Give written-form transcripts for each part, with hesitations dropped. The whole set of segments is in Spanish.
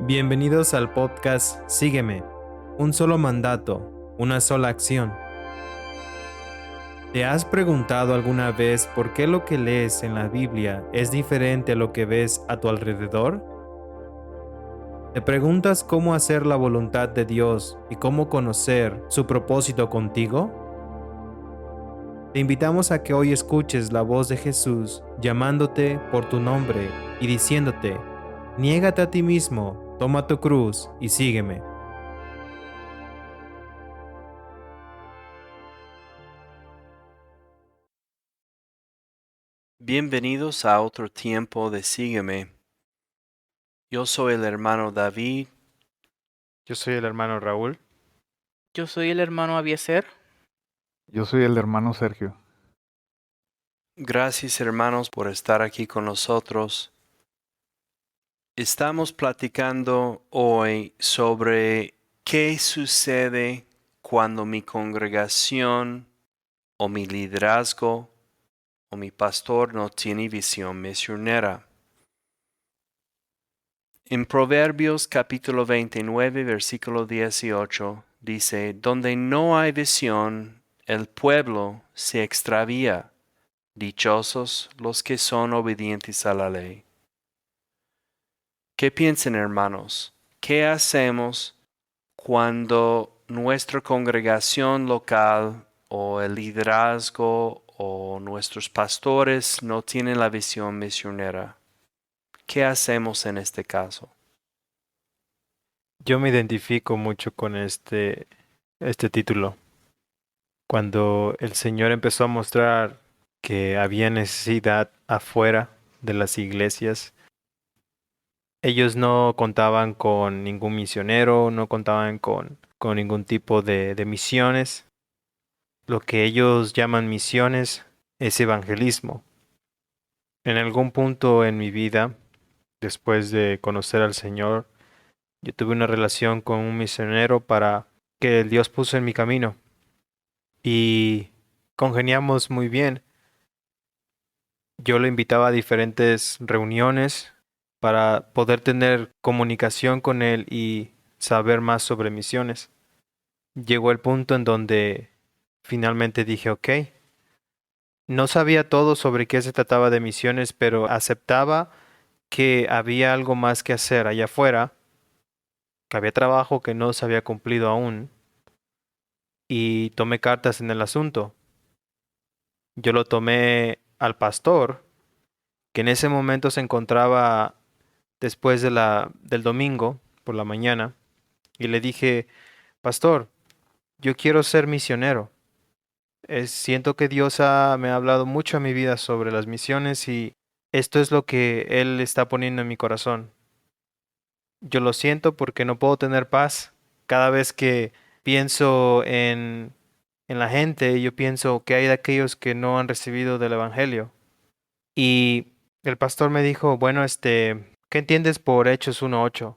Bienvenidos al podcast Sígueme, un solo mandato, una sola acción. ¿Te has preguntado alguna vez por qué lo que lees en la Biblia es diferente a lo que ves a tu alrededor? ¿Te preguntas cómo hacer la voluntad de Dios y cómo conocer su propósito contigo? Te invitamos a que hoy escuches la voz de Jesús llamándote por tu nombre y diciéndote: niégate a ti mismo, toma tu cruz y sígueme. Bienvenidos a otro tiempo de Sígueme. Yo soy el hermano David. Yo soy el hermano Raúl. Yo soy el hermano Abieser. Yo soy el hermano Sergio. Gracias, hermanos, por estar aquí con nosotros. Estamos platicando hoy sobre qué sucede cuando mi congregación o mi liderazgo o mi pastor no tiene visión misionera. En Proverbios capítulo 29, versículo 18, dice: donde no hay visión, el pueblo se extravía. Dichosos los que son obedientes a la ley. ¿Qué piensan, hermanos? ¿Qué hacemos cuando nuestra congregación local o el liderazgo o nuestros pastores no tienen la visión misionera? ¿Qué hacemos en este caso? Yo me identifico mucho con este título. Cuando el Señor empezó a mostrar que había necesidad afuera de las iglesias, ellos no contaban con ningún misionero, no contaban con ningún tipo de misiones. Lo que ellos llaman misiones es evangelismo. En algún punto en mi vida, después de conocer al Señor, yo tuve una relación con un misionero para que Dios puso en mi camino y congeniamos muy bien. Yo lo invitaba a diferentes reuniones para poder tener comunicación con él y saber más sobre misiones. Llegó el punto en donde finalmente dije, ok, no sabía todo sobre qué se trataba de misiones, pero aceptaba que había algo más que hacer allá afuera, que había trabajo que no se había cumplido aún, y tomé cartas en el asunto. Yo lo tomé al pastor, que en ese momento se encontraba después del domingo por la mañana, y le dije: pastor, yo quiero ser misionero. Siento que me ha hablado mucho a mi vida sobre las misiones y esto es lo que Él está poniendo en mi corazón. Yo lo siento porque no puedo tener paz. Cada vez que pienso en la gente, yo pienso que hay de aquellos que no han recibido del Evangelio. Y el pastor me dijo, bueno, ¿qué entiendes por Hechos 1:8?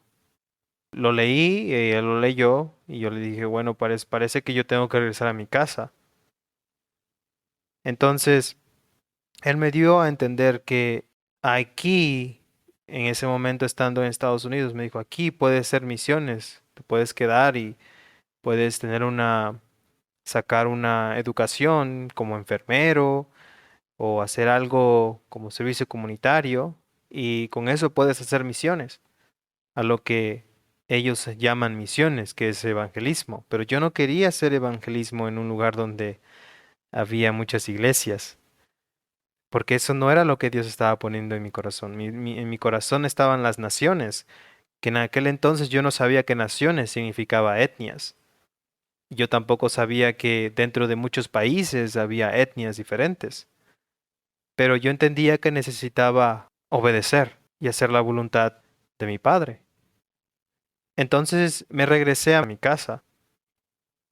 Lo leí, él lo leyó y yo le dije, bueno, parece que yo tengo que regresar a mi casa. Entonces, él me dio a entender que aquí, en ese momento estando en Estados Unidos, me dijo, aquí puedes hacer misiones, te puedes quedar y puedes sacar una educación como enfermero o hacer algo como servicio comunitario y con eso puedes hacer misiones, a lo que ellos llaman misiones, que es evangelismo. Pero yo no quería hacer evangelismo en un lugar donde había muchas iglesias, porque eso no era lo que Dios estaba poniendo en mi corazón. En mi corazón estaban las naciones, que en aquel entonces yo no sabía que naciones significaba etnias. Yo tampoco sabía que dentro de muchos países había etnias diferentes. Pero yo entendía que necesitaba obedecer y hacer la voluntad de mi padre. Entonces me regresé a mi casa.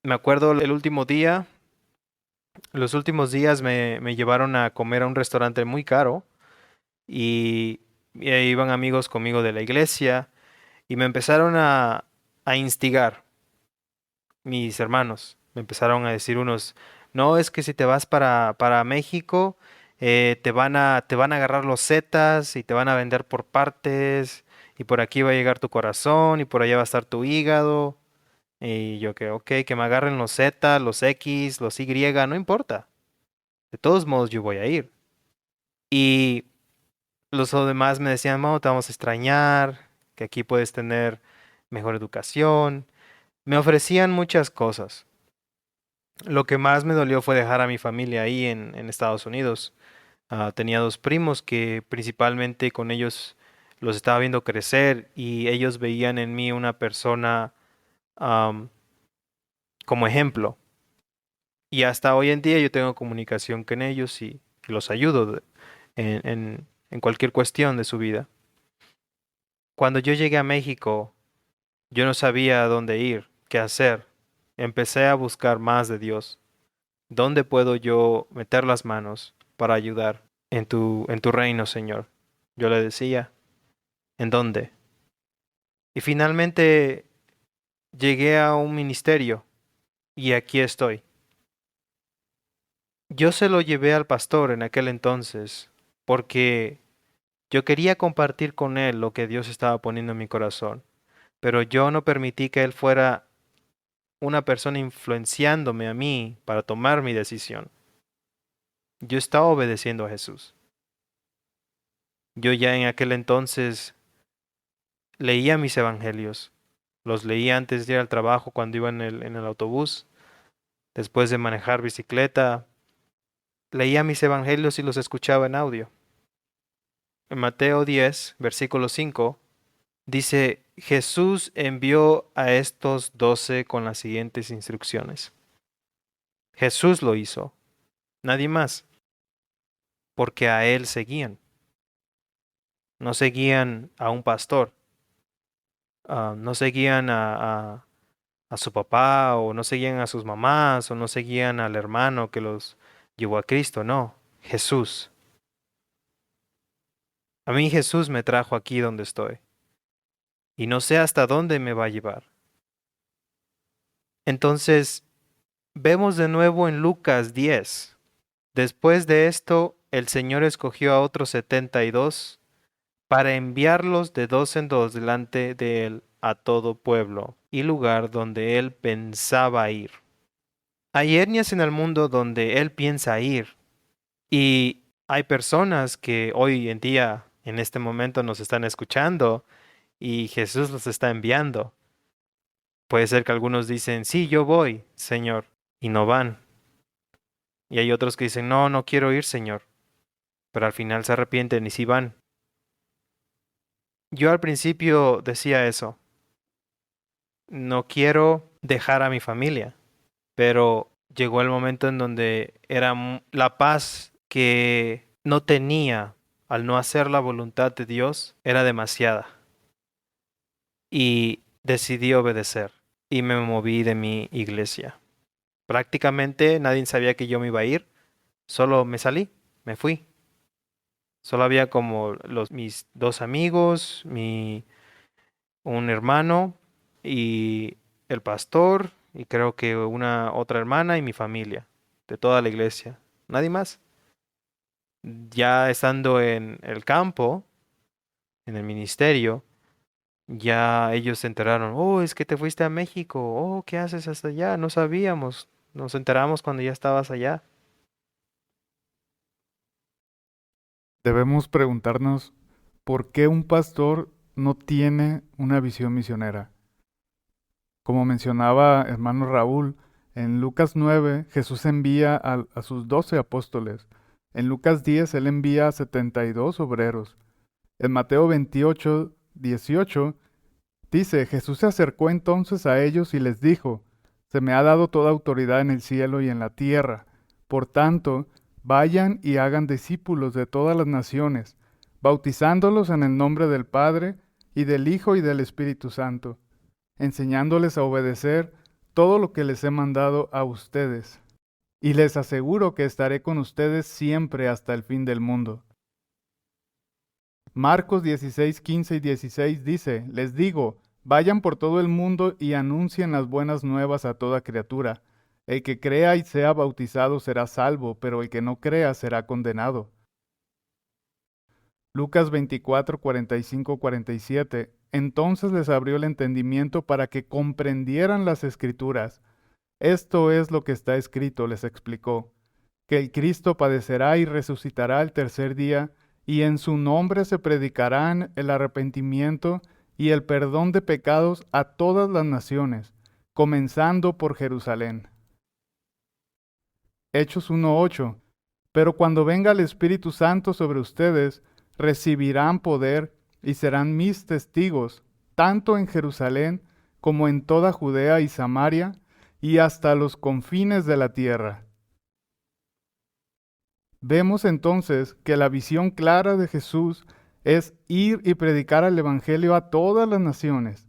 Me acuerdo el último día, los últimos días me llevaron a comer a un restaurante muy caro y ahí iban amigos conmigo de la iglesia y me empezaron a instigar mis hermanos. Me empezaron a decir unos, no, es que si te vas para México, te van a agarrar los zetas y te van a vender por partes y por aquí va a llegar tu corazón y por allá va a estar tu hígado. Y yo que, ok, que me agarren los Z, los X, los Y, no importa. De todos modos yo voy a ir. Y los demás me decían, no, te vamos a extrañar, que aquí puedes tener mejor educación. Me ofrecían muchas cosas. Lo que más me dolió fue dejar a mi familia ahí en Estados Unidos. Tenía dos primos que principalmente con ellos los estaba viendo crecer y ellos veían en mí una persona am, como ejemplo. Y hasta hoy en día yo tengo comunicación con ellos y los ayudo en cualquier cuestión de su vida. Cuando yo llegué a México, yo no sabía a dónde ir, qué hacer. Empecé a buscar más de Dios. ¿Dónde puedo yo meter las manos para ayudar en tu reino, Señor? Yo le decía, ¿en dónde? Y finalmente llegué a un ministerio y aquí estoy. Yo se lo llevé al pastor en aquel entonces porque yo quería compartir con él lo que Dios estaba poniendo en mi corazón, pero yo no permití que él fuera una persona influenciándome a mí para tomar mi decisión. Yo estaba obedeciendo a Jesús. Yo ya en aquel entonces leía mis evangelios. Los leía antes de ir al trabajo cuando iba en el autobús, después de manejar bicicleta. Leía mis evangelios y los escuchaba en audio. En Mateo 10, versículo 5, dice, Jesús envió a estos 12 con las siguientes instrucciones. Jesús lo hizo, nadie más, porque a él seguían. No seguían a un pastor, no seguían a su papá, o no seguían a sus mamás, o no seguían al hermano que los llevó a Cristo, no, Jesús. A mí Jesús me trajo aquí donde estoy, y no sé hasta dónde me va a llevar. Entonces, vemos de nuevo en Lucas 10. Después de esto, el Señor escogió a otros 72 para enviarlos de dos en dos delante de él a todo pueblo y lugar donde él pensaba ir. Hay etnias en el mundo donde él piensa ir y hay personas que hoy en día, en este momento, nos están escuchando y Jesús los está enviando. Puede ser que algunos dicen, sí, yo voy, Señor, y no van. Y hay otros que dicen, no, no quiero ir, Señor, pero al final se arrepienten y sí van. Yo al principio decía eso, no quiero dejar a mi familia, pero llegó el momento en donde era la paz que no tenía al no hacer la voluntad de Dios era demasiada. Y decidí obedecer y me moví de mi iglesia. Prácticamente nadie sabía que yo me iba a ir, solo me salí, me fui. Solo había como mis dos amigos, un hermano y el pastor y creo que una otra hermana y mi familia de toda la iglesia. Nadie más. Ya estando en el campo, en el ministerio, ya ellos se enteraron, oh, es que te fuiste a México, oh, ¿qué haces hasta allá? No sabíamos, nos enteramos cuando ya estabas allá. Debemos preguntarnos por qué un pastor no tiene una visión misionera. Como mencionaba hermano Raúl, en Lucas 9 Jesús envía a sus 12 apóstoles. En Lucas 10 él envía a 72 obreros. En Mateo 28, 18 dice, Jesús se acercó entonces a ellos y les dijo, se me ha dado toda autoridad en el cielo y en la tierra. Por tanto, vayan y hagan discípulos de todas las naciones, bautizándolos en el nombre del Padre, y del Hijo y del Espíritu Santo, enseñándoles a obedecer todo lo que les he mandado a ustedes. Y les aseguro que estaré con ustedes siempre hasta el fin del mundo. Marcos 16, 15 y 16 dice, les digo, vayan por todo el mundo y anuncien las buenas nuevas a toda criatura. El que crea y sea bautizado será salvo, pero el que no crea será condenado. Lucas 24, 45, 47. Entonces les abrió el entendimiento para que comprendieran las Escrituras. Esto es lo que está escrito, les explicó, que el Cristo padecerá y resucitará el tercer día, y en su nombre se predicarán el arrepentimiento y el perdón de pecados a todas las naciones, comenzando por Jerusalén. Hechos 1:8. Pero cuando venga el Espíritu Santo sobre ustedes, recibirán poder y serán mis testigos, tanto en Jerusalén como en toda Judea y Samaria, y hasta los confines de la tierra. Vemos entonces que la visión clara de Jesús es ir y predicar el Evangelio a todas las naciones,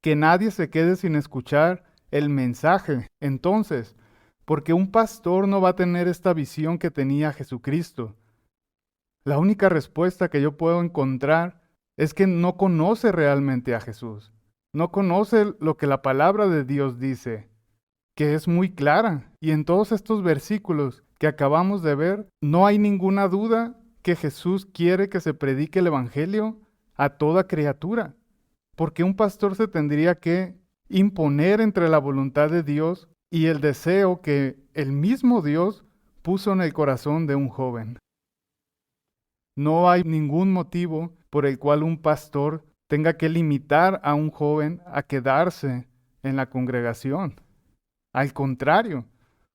que nadie se quede sin escuchar el mensaje. Entonces, porque un pastor no va a tener esta visión que tenía Jesucristo. La única respuesta que yo puedo encontrar es que no conoce realmente a Jesús. No conoce lo que la palabra de Dios dice, que es muy clara. Y en todos estos versículos que acabamos de ver, no hay ninguna duda que Jesús quiere que se predique el Evangelio a toda criatura. Porque un pastor se tendría que imponer entre la voluntad de Dios y el deseo que el mismo Dios puso en el corazón de un joven. No hay ningún motivo por el cual un pastor tenga que limitar a un joven a quedarse en la congregación. Al contrario,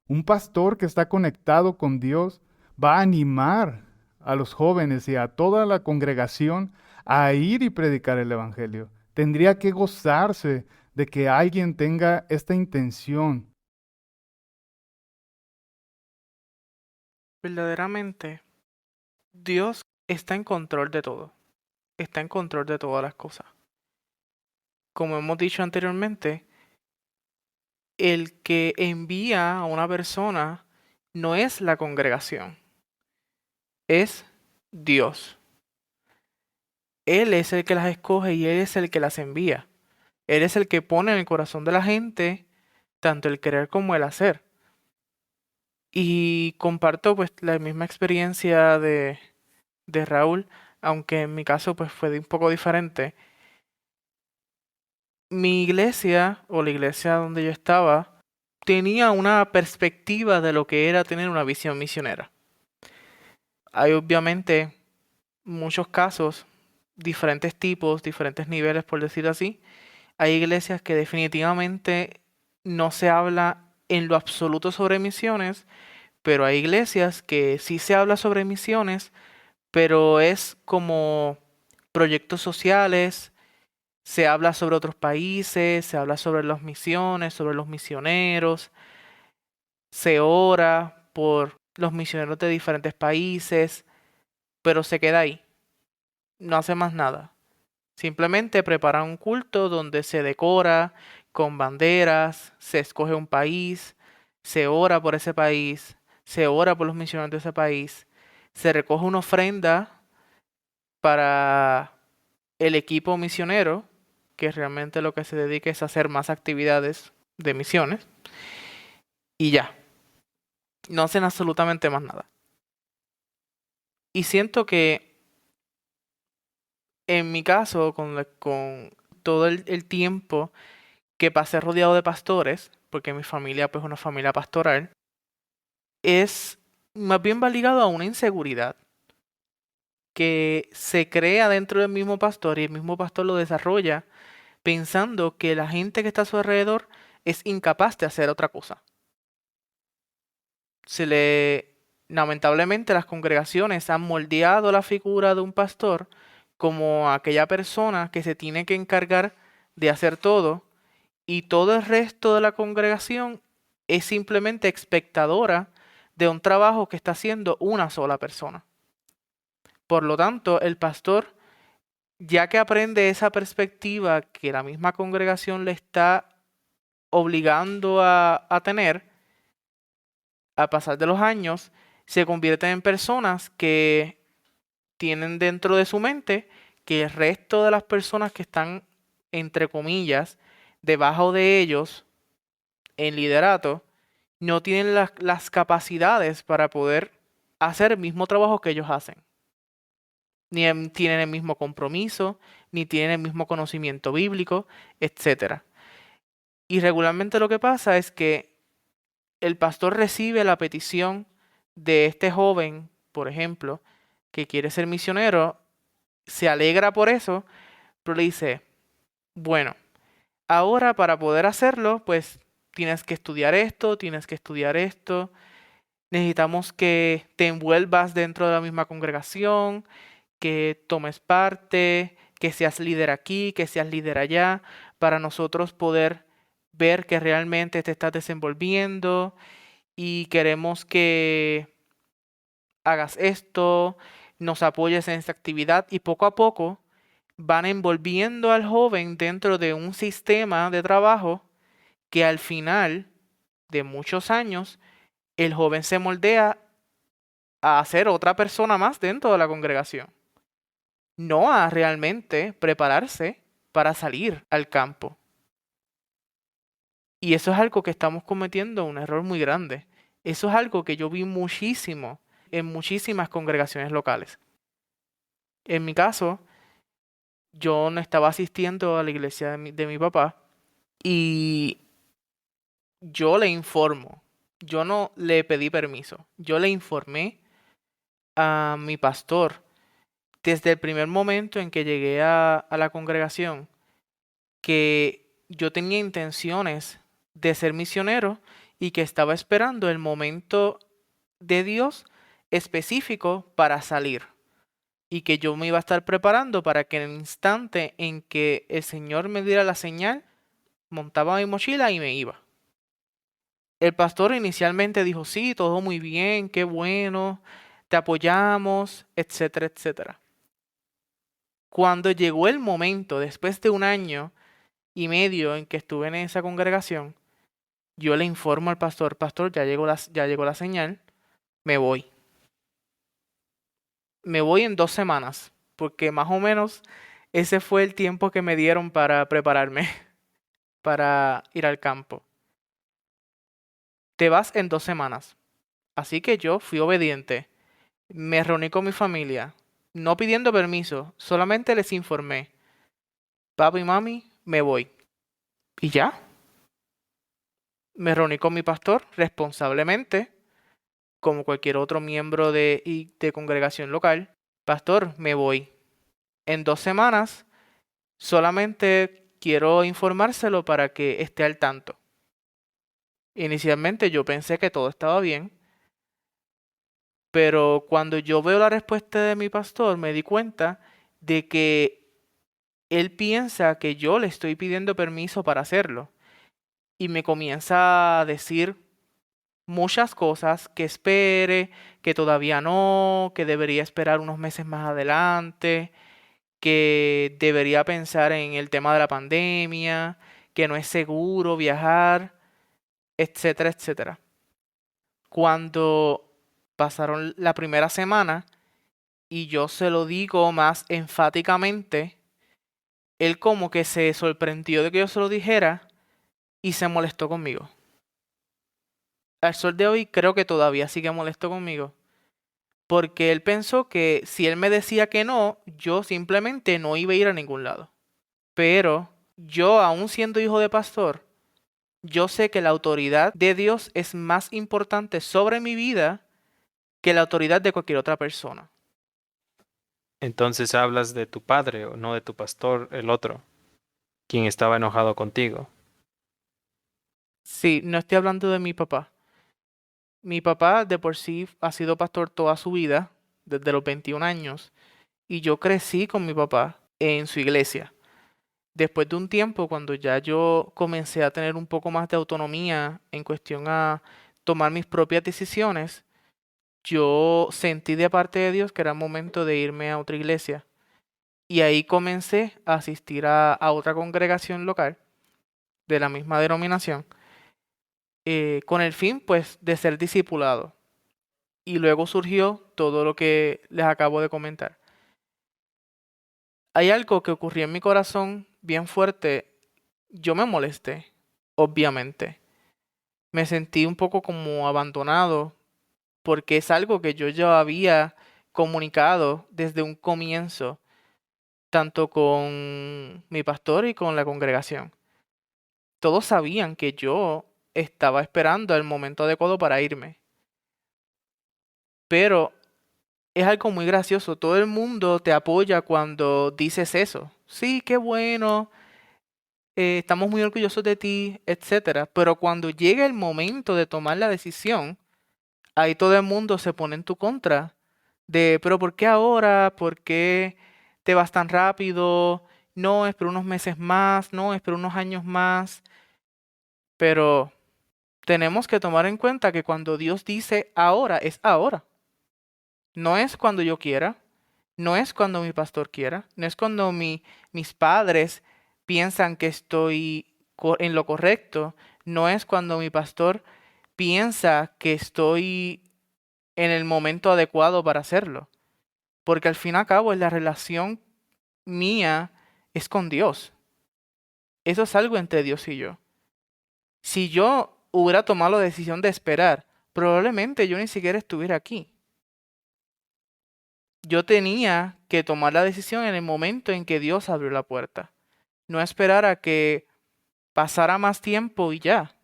un pastor que está conectado con Dios va a animar a los jóvenes y a toda la congregación a ir y predicar el Evangelio. Tendría que gozarse de que alguien tenga esta intención. Verdaderamente, Dios está en control de todo. Está en control de todas las cosas. Como hemos dicho anteriormente, el que envía a una persona no es la congregación, es Dios. Él es el que las escoge y Él es el que las envía. Él es el que pone en el corazón de la gente tanto el querer como el hacer. Y comparto pues la misma experiencia de Raúl, aunque en mi caso pues fue un poco diferente. Mi iglesia o la iglesia donde yo estaba tenía una perspectiva de lo que era tener una visión misionera. Hay obviamente muchos casos, diferentes tipos, diferentes niveles por decir así. Hay iglesias que definitivamente no se habla en lo absoluto sobre misiones, pero hay iglesias que sí se habla sobre misiones, pero es como proyectos sociales, se habla sobre otros países, se habla sobre las misiones, sobre los misioneros, se ora por los misioneros de diferentes países, pero se queda ahí, no hace más nada. Simplemente preparan un culto donde se decora con banderas, se escoge un país, se ora por ese país, se ora por los misioneros de ese país, se recoge una ofrenda para el equipo misionero, que realmente lo que se dedica es a hacer más actividades de misiones, y ya, no hacen absolutamente más nada. Y siento que en mi caso, con todo el tiempo que pasé rodeado de pastores, porque mi familia pues es una familia pastoral, es más bien va ligado a una inseguridad que se crea dentro del mismo pastor y el mismo pastor lo desarrolla pensando que la gente que está a su alrededor es incapaz de hacer otra cosa. Lamentablemente las congregaciones han moldeado la figura de un pastor como aquella persona que se tiene que encargar de hacer todo y todo el resto de la congregación es simplemente espectadora de un trabajo que está haciendo una sola persona. Por lo tanto, el pastor, ya que aprende esa perspectiva que la misma congregación le está obligando a tener, a pasar de los años, se convierten en personas que tienen dentro de su mente que el resto de las personas que están, entre comillas, debajo de ellos, en liderato, no tienen las capacidades para poder hacer el mismo trabajo que ellos hacen. tienen el mismo compromiso, ni tienen el mismo conocimiento bíblico, etc. Y regularmente lo que pasa es que el pastor recibe la petición de este joven, por ejemplo, que quiere ser misionero, se alegra por eso, pero le dice, bueno, ahora para poder hacerlo, pues tienes que estudiar esto, tienes que estudiar esto, necesitamos que te envuelvas dentro de la misma congregación, que tomes parte, que seas líder aquí, que seas líder allá, para nosotros poder ver que realmente te estás desenvolviendo y queremos que hagas esto, nos apoyes en esta actividad y poco a poco van envolviendo al joven dentro de un sistema de trabajo que al final de muchos años el joven se moldea a ser otra persona más dentro de la congregación, no a realmente prepararse para salir al campo. Y eso es algo que estamos cometiendo un error muy grande. Eso es algo que yo vi muchísimo en muchísimas congregaciones locales. En mi caso, yo no estaba asistiendo a la iglesia de mi papá y yo le informo. Yo no le pedí permiso. Yo le informé a mi pastor desde el primer momento en que llegué a la congregación que yo tenía intenciones de ser misionero y que estaba esperando el momento de Dios específico para salir y que yo me iba a estar preparando para que en el instante en que el Señor me diera la señal, montaba mi mochila y me iba. El pastor inicialmente dijo, sí, todo muy bien, qué bueno, te apoyamos, etcétera, etcétera. Cuando llegó el momento, después de 1 año y medio en que estuve en esa congregación, yo le informo al pastor, pastor, ya llegó la señal, me voy. Me voy en 2 semanas, porque más o menos ese fue el tiempo que me dieron para prepararme para ir al campo. Te vas en 2 semanas. Así que yo fui obediente. Me reuní con mi familia, no pidiendo permiso, solamente les informé. Papi y mami, me voy. Y ya. Me reuní con mi pastor responsablemente, como cualquier otro miembro de congregación local. Pastor, me voy. En 2 semanas solamente quiero informárselo para que esté al tanto. Inicialmente yo pensé que todo estaba bien, pero cuando yo veo la respuesta de mi pastor me di cuenta de que él piensa que yo le estoy pidiendo permiso para hacerlo y me comienza a decir muchas cosas, que espere, que todavía no, que debería esperar unos meses más adelante, que debería pensar en el tema de la pandemia, que no es seguro viajar, etcétera, etcétera. Cuando pasaron la primera semana y yo se lo digo más enfáticamente, él como que se sorprendió de que yo se lo dijera y se molestó conmigo. Al sol de hoy creo que todavía sigue molesto conmigo, porque él pensó que si él me decía que no, yo simplemente no iba a ir a ningún lado. Pero yo, aún siendo hijo de pastor, yo sé que la autoridad de Dios es más importante sobre mi vida que la autoridad de cualquier otra persona. Entonces hablas de tu padre o no de tu pastor, el otro, quien estaba enojado contigo. Sí, no estoy hablando de mi papá. Mi papá de por sí ha sido pastor toda su vida, desde los 21 años, y yo crecí con mi papá en su iglesia. Después de un tiempo, cuando ya yo comencé a tener un poco más de autonomía en cuestión a tomar mis propias decisiones, yo sentí de parte de Dios que era momento de irme a otra iglesia. Y ahí comencé a asistir a otra congregación local de la misma denominación, con el fin, pues, de ser discipulado. Y luego surgió todo lo que les acabo de comentar. Hay algo que ocurrió en mi corazón bien fuerte. Yo me molesté, obviamente. Me sentí un poco como abandonado porque es algo que yo ya había comunicado desde un comienzo, tanto con mi pastor y con la congregación. Todos sabían que yo estaba esperando el momento adecuado para irme. Pero es algo muy gracioso. Todo el mundo te apoya cuando dices eso. Sí, qué bueno, estamos muy orgullosos de ti, etcétera. Pero cuando llega el momento de tomar la decisión, ahí todo el mundo se pone en tu contra. Pero ¿por qué ahora? ¿Por qué te vas tan rápido? No, espera unos meses más, no, espera unos años más. Pero tenemos que tomar en cuenta que cuando Dios dice ahora, es ahora. No es cuando yo quiera, no es cuando mi pastor quiera, no es cuando mis padres piensan que estoy en lo correcto, no es cuando mi pastor piensa que estoy en el momento adecuado para hacerlo. Porque al fin y al cabo la relación mía es con Dios. Eso es algo entre Dios y yo. Si yo hubiera tomado la decisión de esperar, probablemente yo ni siquiera estuviera aquí. Yo tenía que tomar la decisión en el momento en que Dios abrió la puerta. No esperar a que pasara más tiempo y ya.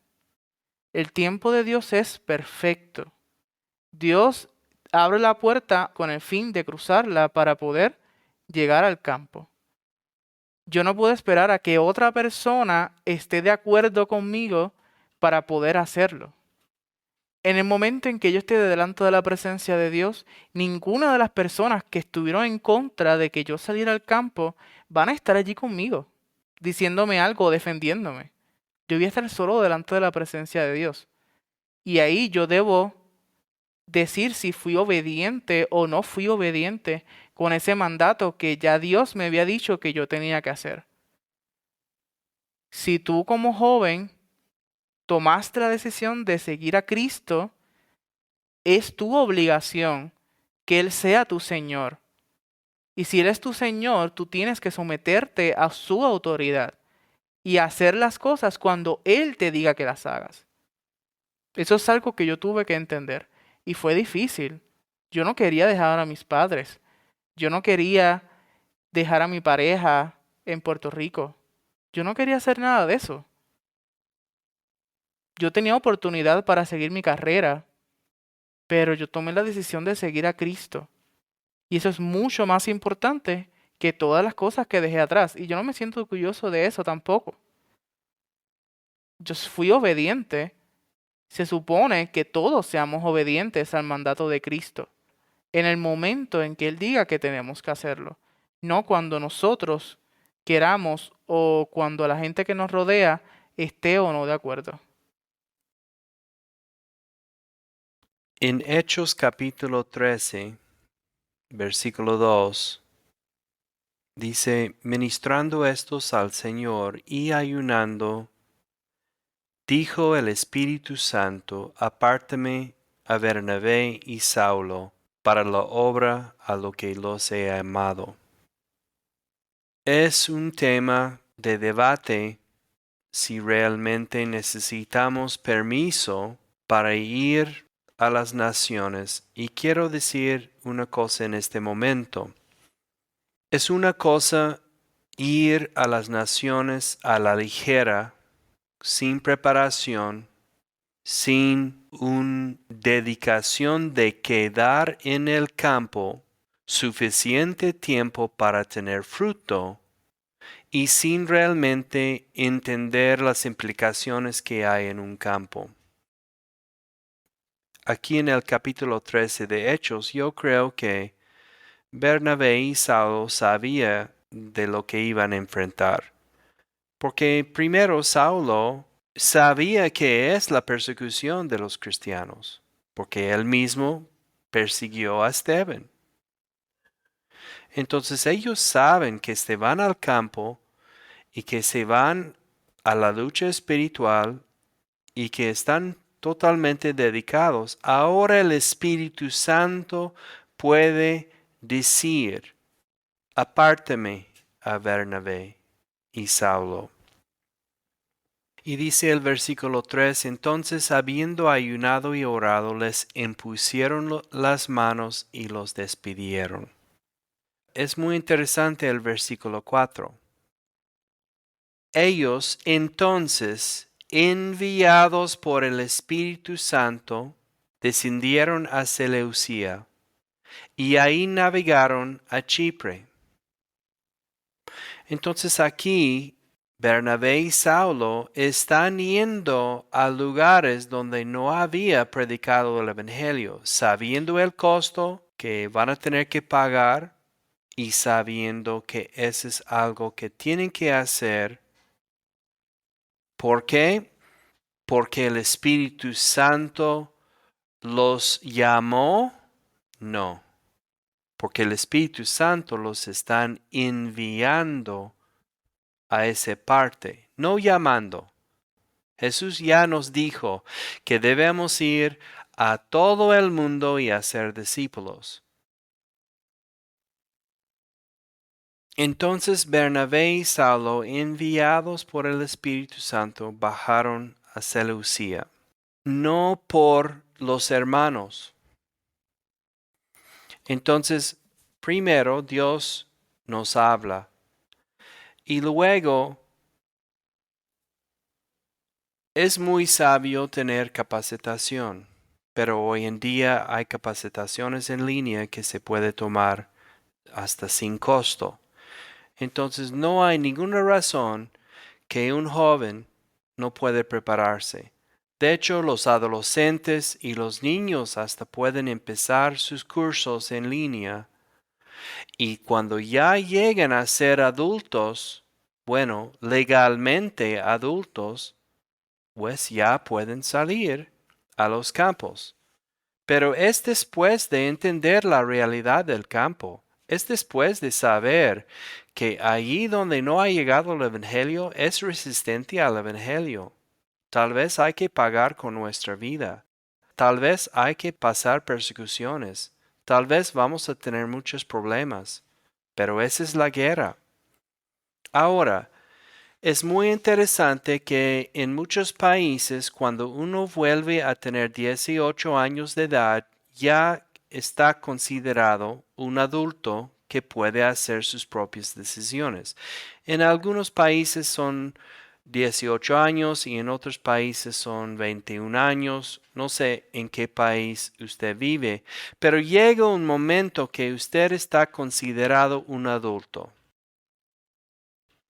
El tiempo de Dios es perfecto. Dios abre la puerta con el fin de cruzarla para poder llegar al campo. Yo no puedo esperar a que otra persona esté de acuerdo conmigo para poder hacerlo. En el momento en que yo esté delante de la presencia de Dios, ninguna de las personas que estuvieron en contra de que yo saliera al campo van a estar allí conmigo, diciéndome algo o defendiéndome. Yo voy a estar solo delante de la presencia de Dios. Y ahí yo debo decir si fui obediente o no fui obediente con ese mandato que ya Dios me había dicho que yo tenía que hacer. Si tú como joven tomaste la decisión de seguir a Cristo, es tu obligación que Él sea tu Señor. Y si Él es tu Señor, tú tienes que someterte a su autoridad y hacer las cosas cuando Él te diga que las hagas. Eso es algo que yo tuve que entender y fue difícil. Yo no quería dejar a mis padres. Yo no quería dejar a mi pareja en Puerto Rico. Yo no quería hacer nada de eso. Yo tenía oportunidad para seguir mi carrera, pero yo tomé la decisión de seguir a Cristo. Y eso es mucho más importante que todas las cosas que dejé atrás. Y yo no me siento orgulloso de eso tampoco. Yo fui obediente. Se supone que todos seamos obedientes al mandato de Cristo en el momento en que Él diga que tenemos que hacerlo. No cuando nosotros queramos o cuando la gente que nos rodea esté o no de acuerdo. En Hechos capítulo 13, versículo 2, dice, ministrando estos al Señor y ayunando, dijo el Espíritu Santo, apártame a Bernabé y Saulo para la obra a lo que los he amado. Es un tema de debate si realmente necesitamos permiso para ir a las naciones. Y quiero decir una cosa en este momento. Es una cosa ir a las naciones a la ligera, sin preparación, sin una dedicación de quedar en el campo suficiente tiempo para tener fruto y sin realmente entender las implicaciones que hay en un campo. Aquí en el capítulo 13 de Hechos, yo creo que Bernabé y Saulo sabían de lo que iban a enfrentar. Porque primero Saulo sabía que es la persecución de los cristianos, porque él mismo persiguió a Esteban. Entonces ellos saben que se van al campo y que se van a la lucha espiritual y que están totalmente dedicados. Ahora el Espíritu Santo puede decir, apártame a Bernabé y Saulo. Y dice el versículo 3, entonces habiendo ayunado y orado, les impusieron las manos y los despidieron. Es muy interesante el versículo 4. Ellos entonces, enviados por el Espíritu Santo, descendieron a Seleucía y ahí navegaron a Chipre. Entonces aquí Bernabé y Saulo están yendo a lugares donde no había predicado el Evangelio, sabiendo el costo que van a tener que pagar y sabiendo que eso es algo que tienen que hacer. ¿Por qué? Porque el Espíritu Santo los llamó. No, porque el Espíritu Santo los están enviando a esa parte, no llamando. Jesús ya nos dijo que debemos ir a todo el mundo y hacer discípulos. Entonces Bernabé y Saulo, enviados por el Espíritu Santo, bajaron a Seleucía, no por los hermanos. Entonces, primero Dios nos habla y luego es muy sabio tener capacitación, pero hoy en día hay capacitaciones en línea que se puede tomar hasta sin costo. Entonces no hay ninguna razón que un joven no puede prepararse. De hecho, los adolescentes y los niños hasta pueden empezar sus cursos en línea. Y cuando ya llegan a ser adultos, bueno, legalmente adultos, pues ya pueden salir a los campos. Pero es después de entender la realidad del campo, es después de saber que allí donde no ha llegado el Evangelio es resistente al Evangelio. Tal vez hay que pagar con nuestra vida. Tal vez hay que pasar persecuciones. Tal vez vamos a tener muchos problemas. Pero esa es la guerra. Ahora, es muy interesante que en muchos países cuando uno vuelve a tener 18 años de edad ya está considerado un adulto que puede hacer sus propias decisiones. En algunos países son 18 años y en otros países son 21 años. No sé en qué país usted vive, pero llega un momento que usted está considerado un adulto.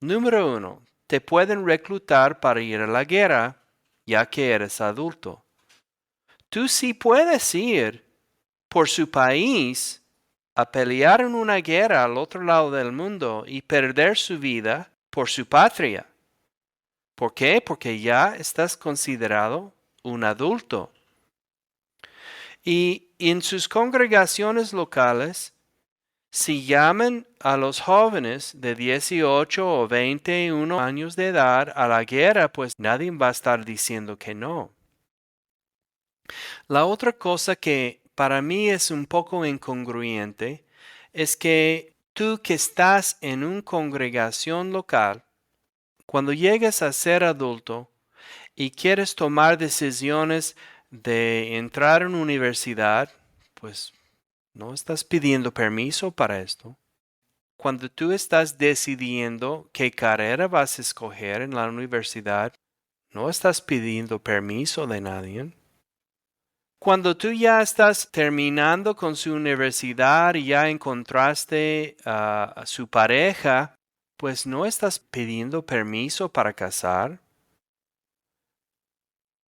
Número 1. Te pueden reclutar para ir a la guerra, ya que eres adulto. Tú sí puedes ir por su país a pelear en una guerra al otro lado del mundo y perder su vida por su patria. ¿Por qué? Porque ya estás considerado un adulto. Y en sus congregaciones locales, si llaman a los jóvenes de 18 o 21 años de edad a la guerra, pues nadie va a estar diciendo que no. La otra cosa que para mí es un poco incongruente es que tú que estás en una congregación local, cuando llegues a ser adulto y quieres tomar decisiones de entrar en una universidad, pues no estás pidiendo permiso para esto. Cuando tú estás decidiendo qué carrera vas a escoger en la universidad, no estás pidiendo permiso de nadie. Cuando tú ya estás terminando con su universidad y ya encontraste a su pareja, pues no estás pidiendo permiso para casar.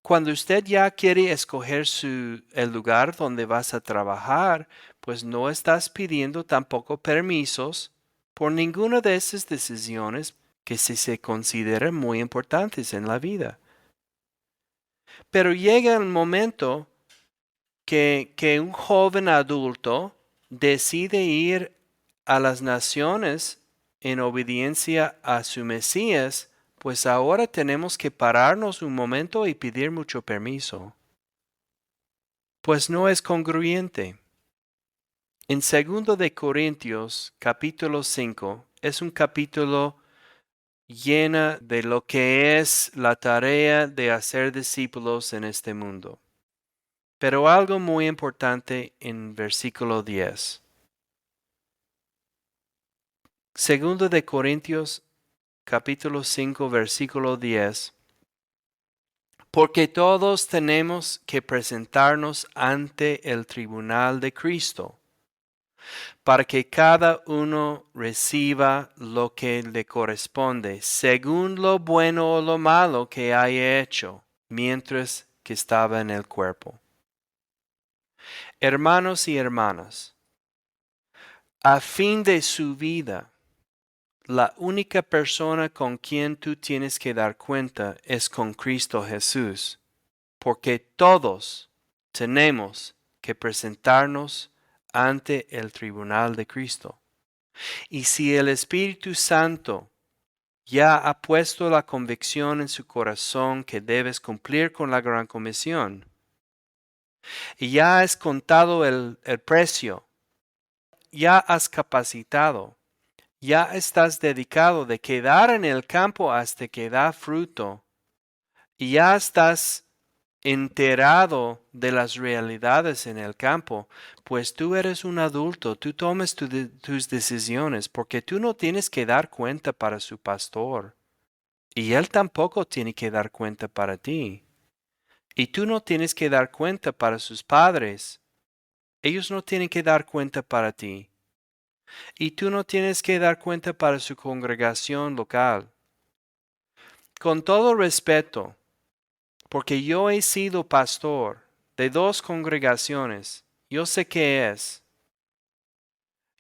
Cuando usted ya quiere escoger el lugar donde vas a trabajar, pues no estás pidiendo tampoco permisos por ninguna de esas decisiones que se consideran muy importantes en la vida. Pero llega el momento que un joven adulto decide ir a las naciones en obediencia a su Mesías, pues ahora tenemos que pararnos un momento y pedir mucho permiso. Pues no es congruente. En 2 de Corintios, capítulo 5, es un capítulo llena de lo que es la tarea de hacer discípulos en este mundo. Pero algo muy importante en versículo 10. Segundo de Corintios capítulo 5 versículo 10. Porque todos tenemos que presentarnos ante el tribunal de Cristo, para que cada uno reciba lo que le corresponde, según lo bueno o lo malo que haya hecho, mientras que estaba en el cuerpo. Hermanos y hermanas, a fin de su vida, la única persona con quien tú tienes que dar cuenta es con Cristo Jesús, porque todos tenemos que presentarnos ante el tribunal de Cristo. Y si el Espíritu Santo ya ha puesto la convicción en su corazón que debes cumplir con la gran comisión, y ya has contado el precio, ya has capacitado, ya estás dedicado de quedar en el campo hasta que da fruto, y ya estás enterado de las realidades en el campo, pues tú eres un adulto, tú tomas tus decisiones, porque tú no tienes que dar cuenta para su pastor, y él tampoco tiene que dar cuenta para ti, y tú no tienes que dar cuenta para sus padres, ellos no tienen que dar cuenta para ti, y tú no tienes que dar cuenta para su congregación local. Con todo respeto, porque yo he sido pastor de 2 congregaciones, yo sé qué es.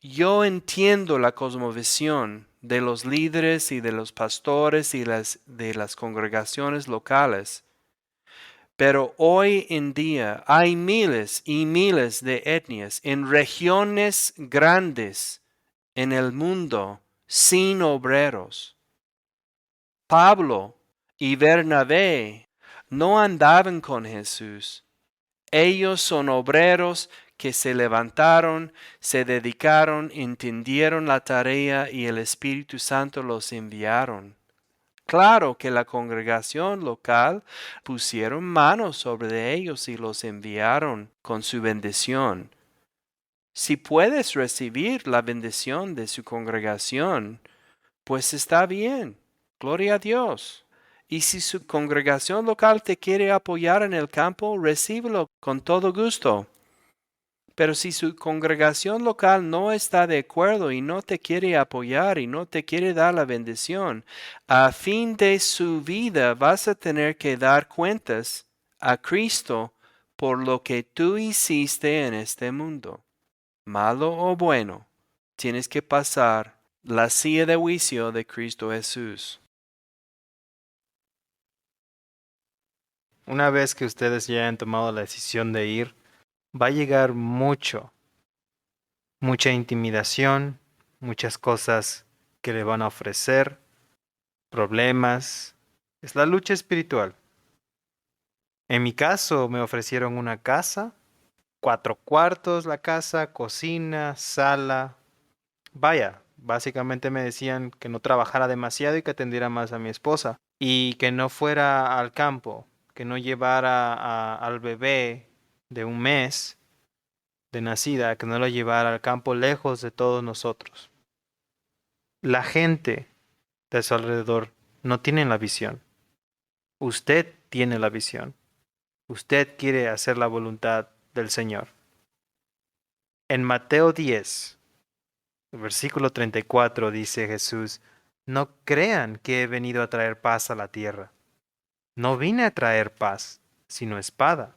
Yo entiendo la cosmovisión de los líderes y de los pastores y de las congregaciones locales. Pero hoy en día hay miles y miles de etnias en regiones grandes en el mundo sin obreros. Pablo y Bernabé no andaban con Jesús. Ellos son obreros que se levantaron, se dedicaron, entendieron la tarea y el Espíritu Santo los enviaron. Claro que la congregación local pusieron manos sobre ellos y los enviaron con su bendición. Si puedes recibir la bendición de su congregación, pues está bien. Gloria a Dios. Y si su congregación local te quiere apoyar en el campo, recíbelo con todo gusto. Pero si su congregación local no está de acuerdo y no te quiere apoyar y no te quiere dar la bendición, a fin de su vida vas a tener que dar cuentas a Cristo por lo que tú hiciste en este mundo. Malo o bueno, tienes que pasar la silla de juicio de Cristo Jesús. Una vez que ustedes ya han tomado la decisión de ir, va a llegar mucha intimidación, muchas cosas que le van a ofrecer, problemas. Es la lucha espiritual. En mi caso me ofrecieron una casa, 4 cuartos la casa, cocina, sala. Vaya, básicamente me decían que no trabajara demasiado y que atendiera más a mi esposa. Y que no fuera al campo, que no llevara al bebé de 1 mes de nacida, que no lo llevara al campo lejos de todos nosotros. La gente de su alrededor no tiene la visión. Usted tiene la visión. Usted quiere hacer la voluntad del Señor. En Mateo 10, versículo 34 dice Jesús, no crean que he venido a traer paz a la tierra. No vine a traer paz, sino espada.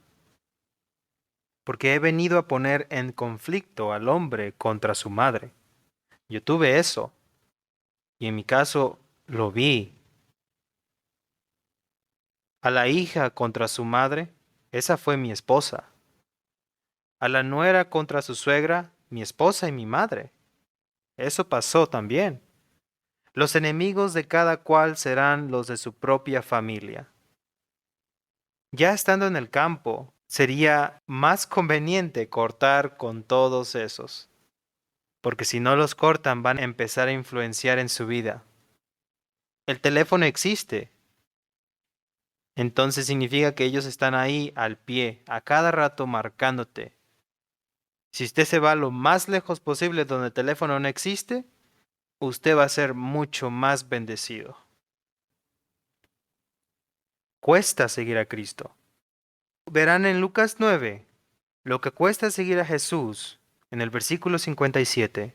Porque he venido a poner en conflicto al hombre contra su madre. Yo tuve eso. Y en mi caso lo vi. A la hija contra su madre, esa fue mi esposa. A la nuera contra su suegra, mi esposa y mi madre. Eso pasó también. Los enemigos de cada cual serán los de su propia familia. Ya estando en el campo, sería más conveniente cortar con todos esos, porque si no los cortan van a empezar a influenciar en su vida. El teléfono existe. Entonces significa que ellos están ahí al pie, a cada rato marcándote. Si usted se va lo más lejos posible donde el teléfono no existe, usted va a ser mucho más bendecido. Cuesta seguir a Cristo. Verán en Lucas 9 lo que cuesta seguir a Jesús. En el versículo 57,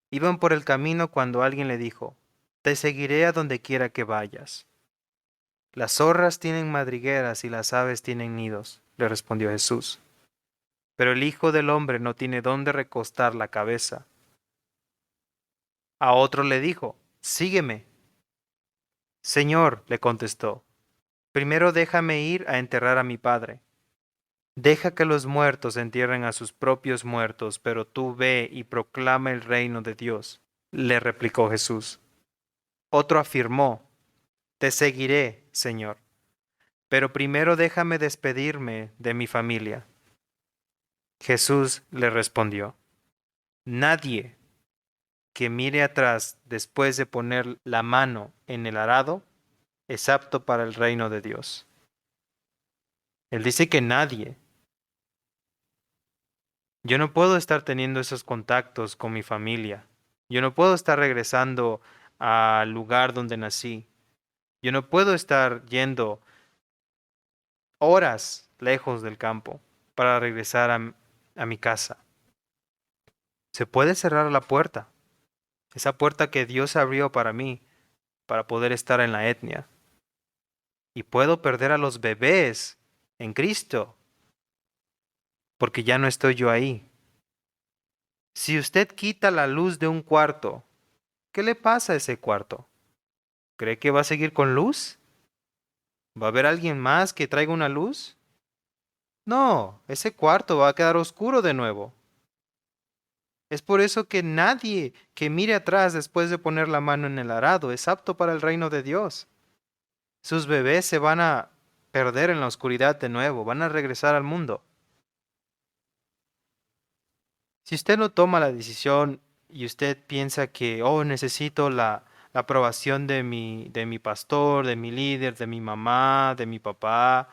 iban por el camino cuando alguien le dijo, te seguiré a donde quiera que vayas. Las zorras tienen madrigueras y las aves tienen nidos, le respondió Jesús. Pero el Hijo del Hombre no tiene dónde recostar la cabeza. A otro le dijo, sígueme. Señor, le contestó, primero déjame ir a enterrar a mi padre. Deja que los muertos entierren a sus propios muertos, pero tú ve y proclama el reino de Dios, le replicó Jesús. Otro afirmó, te seguiré, Señor, pero primero déjame despedirme de mi familia. Jesús le respondió, nadie que mire atrás después de poner la mano en el arado es apto para el reino de Dios. Él dice que nadie. Yo no puedo estar teniendo esos contactos con mi familia. Yo no puedo estar regresando al lugar donde nací. Yo no puedo estar yendo horas lejos del campo para regresar a mi casa. Se puede cerrar la puerta, esa puerta que Dios abrió para mí, para poder estar en la etnia. Y puedo perder a los bebés en Cristo, porque ya no estoy yo ahí. Si usted quita la luz de un cuarto, ¿qué le pasa a ese cuarto? ¿Cree que va a seguir con luz? ¿Va a haber alguien más que traiga una luz? No, ese cuarto va a quedar oscuro de nuevo. Es por eso que nadie que mire atrás después de poner la mano en el arado es apto para el reino de Dios. Sus bebés se van a perder en la oscuridad de nuevo, van a regresar al mundo. Si usted no toma la decisión y usted piensa que, oh, necesito la aprobación de mi pastor, de mi líder, de mi mamá, de mi papá,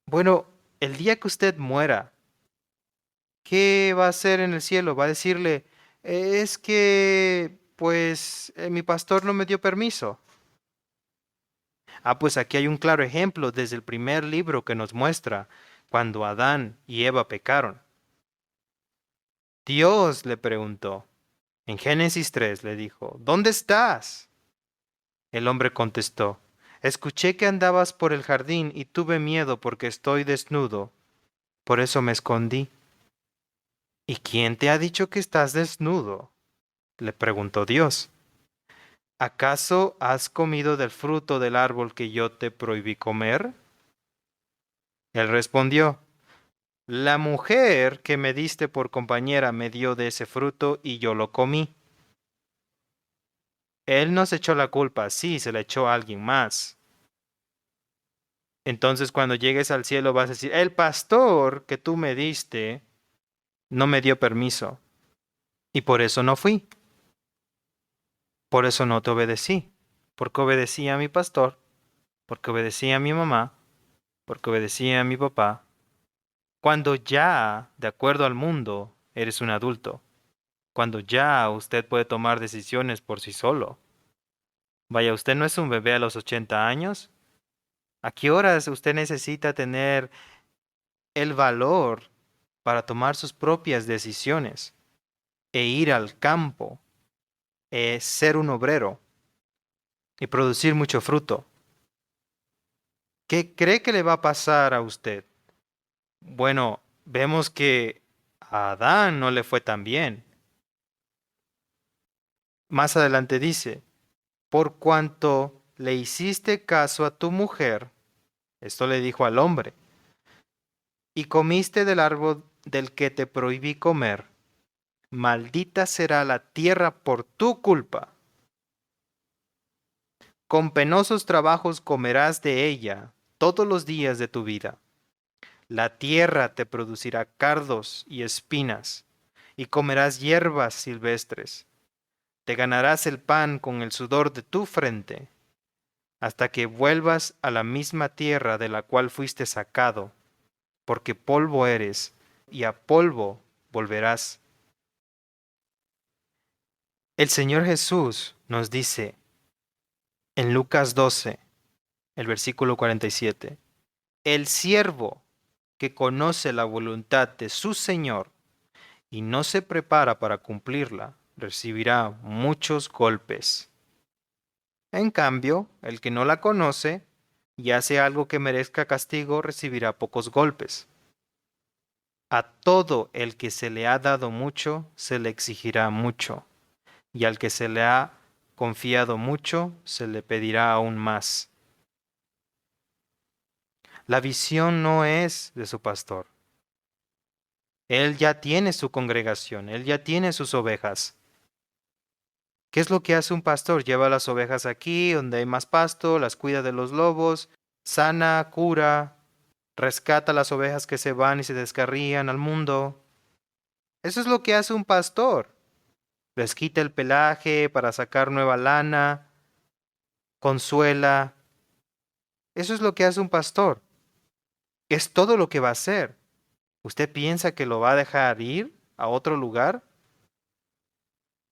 bueno, el día que usted muera, ¿qué va a hacer en el cielo? Va a decirle, es que, pues, mi pastor no me dio permiso. Ah, pues aquí hay un claro ejemplo desde el primer libro que nos muestra cuando Adán y Eva pecaron. Dios le preguntó, en Génesis 3 le dijo, ¿dónde estás? El hombre contestó, escuché que andabas por el jardín y tuve miedo porque estoy desnudo, por eso me escondí. ¿Y quién te ha dicho que estás desnudo? Le preguntó Dios. ¿Acaso has comido del fruto del árbol que yo te prohibí comer? Él respondió, la mujer que me diste por compañera me dio de ese fruto y yo lo comí. Él no se echó la culpa, sí, se la echó a alguien más. Entonces cuando llegues al cielo vas a decir, el pastor que tú me diste no me dio permiso y por eso no fui. Por eso no te obedecí, porque obedecí a mi pastor, porque obedecí a mi mamá, porque obedecí a mi papá. Cuando ya, de acuerdo al mundo, eres un adulto, cuando ya usted puede tomar decisiones por sí solo. Vaya, usted no es un bebé a los 80 años. ¿A qué horas usted necesita tener el valor para tomar sus propias decisiones e ir al campo, ser un obrero y producir mucho fruto? ¿Qué cree que le va a pasar a usted? Bueno, vemos que a Adán no le fue tan bien. Más adelante dice, por cuanto le hiciste caso a tu mujer, esto le dijo al hombre, y comiste del árbol del que te prohibí comer, maldita será la tierra por tu culpa. Con penosos trabajos comerás de ella todos los días de tu vida. La tierra te producirá cardos y espinas, y comerás hierbas silvestres. Te ganarás el pan con el sudor de tu frente, hasta que vuelvas a la misma tierra de la cual fuiste sacado, porque polvo eres, y a polvo volverás. El Señor Jesús nos dice en Lucas 12, el versículo 47, el siervo que conoce la voluntad de su Señor y no se prepara para cumplirla, recibirá muchos golpes. En cambio, el que no la conoce y hace algo que merezca castigo, recibirá pocos golpes. A todo el que se le ha dado mucho, se le exigirá mucho, y al que se le ha confiado mucho, se le pedirá aún más. La visión no es de su pastor. Él ya tiene su congregación, él ya tiene sus ovejas. ¿Qué es lo que hace un pastor? Lleva las ovejas aquí, donde hay más pasto, las cuida de los lobos, sana, cura, rescata las ovejas que se van y se descarrían al mundo. Eso es lo que hace un pastor. Les quita el pelaje para sacar nueva lana, consuela. Eso es lo que hace un pastor. Es todo lo que va a hacer. ¿Usted piensa que lo va a dejar ir a otro lugar?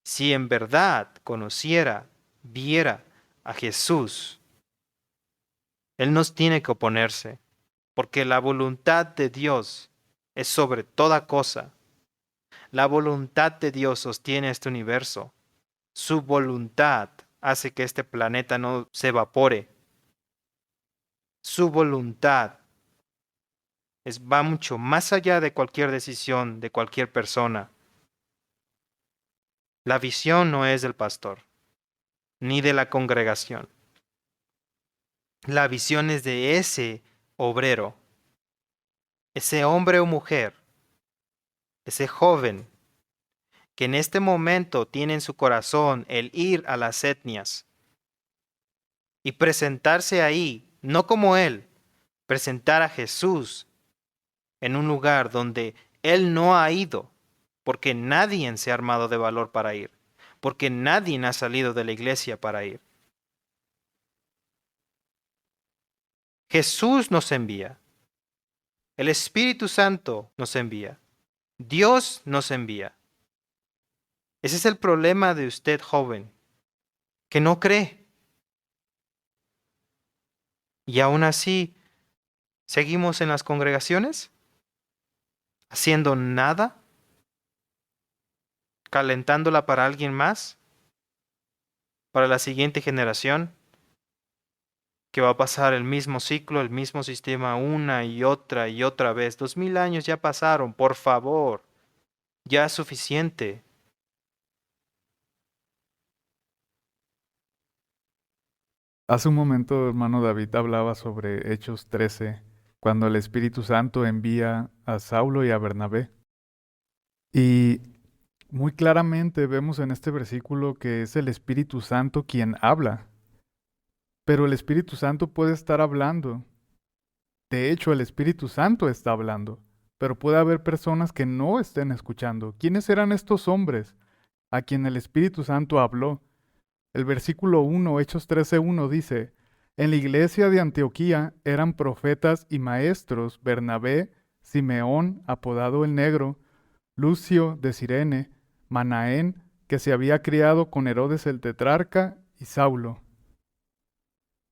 Si en verdad conociera, viera a Jesús, Él nos tiene que oponerse, porque la voluntad de Dios es sobre toda cosa. La voluntad de Dios sostiene este universo. Su voluntad hace que este planeta no se evapore. Su voluntad va mucho más allá de cualquier decisión de cualquier persona. La visión no es del pastor, ni de la congregación. La visión es de ese obrero, ese hombre o mujer, ese joven, que en este momento tiene en su corazón el ir a las etnias y presentarse ahí, no como él, presentar a Jesús en un lugar donde él no ha ido, porque nadie se ha armado de valor para ir, porque nadie ha salido de la iglesia para ir. Jesús nos envía. El Espíritu Santo nos envía. Dios nos envía. Ese es el problema de usted, joven, que no cree. Y aún así, ¿seguimos en las congregaciones? ¿Haciendo nada? ¿Calentándola para alguien más? ¿Para la siguiente generación? Que va a pasar el mismo ciclo, el mismo sistema una y otra vez. 2000 años ya pasaron, por favor. Ya es suficiente. Hace un momento, hermano David, hablaba sobre Hechos 13, cuando el Espíritu Santo envía a Saulo y a Bernabé. Y muy claramente vemos en este versículo que es el Espíritu Santo quien habla. Pero el Espíritu Santo puede estar hablando. De hecho, el Espíritu Santo está hablando. Pero puede haber personas que no estén escuchando. ¿Quiénes eran estos hombres a quien el Espíritu Santo habló? El versículo 1, Hechos 13:1 dice, en la iglesia de Antioquía eran profetas y maestros Bernabé, Simeón, apodado el Negro, Lucio de Cirene, Manaén, que se había criado con Herodes el tetrarca, y Saulo.